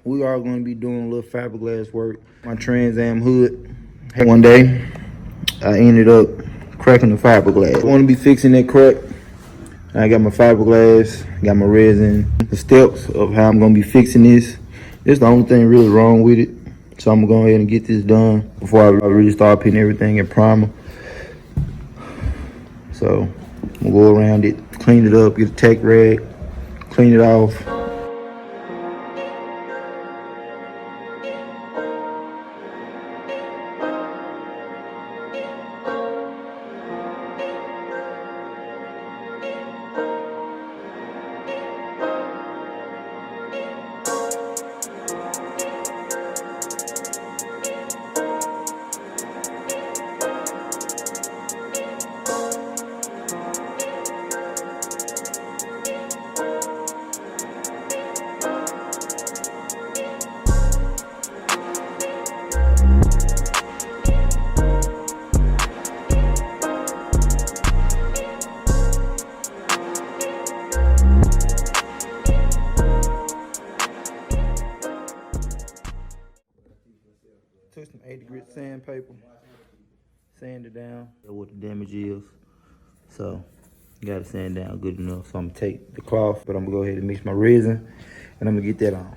we are going to be doing a little fiberglass work. My Trans Am hood. One day, I ended up cracking the fiberglass. I want to be fixing that crack. I got my fiberglass, got my resin, the steps of how I'm going to be fixing this. This is the only thing really wrong with it. So I'm going to go ahead and get this done before I really start putting everything in primer. So I'm going to go around it, clean it up, get a tack rag, clean it off. Took some 80 grit sandpaper, sand it down. What the damage is. So, gotta sand down good enough. So I'm gonna take the cloth, but I'm gonna go ahead and mix my resin, and I'm gonna get that on.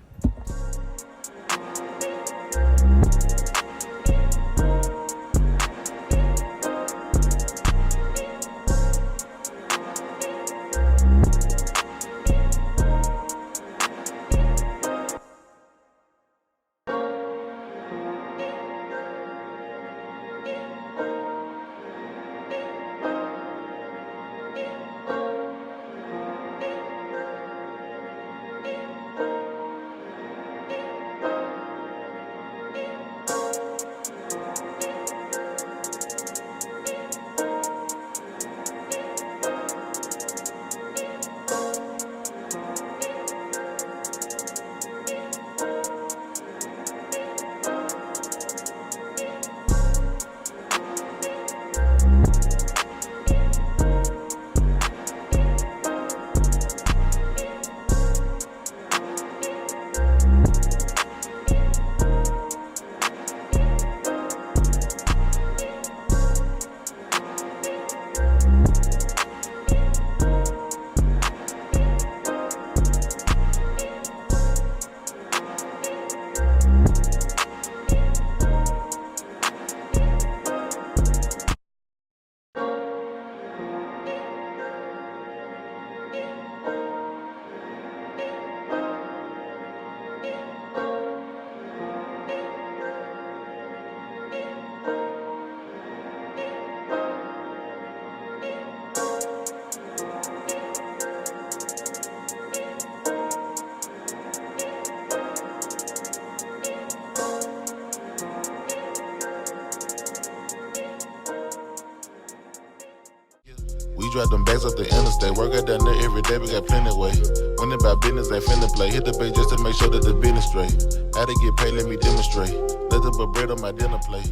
We drop them bags up the interstate. Work out down there every day, we got plenty way. When it about business, they finna play. Hit the pay just to make sure that the business straight. How to get paid, let me demonstrate. Nothing but bread on my dinner plate.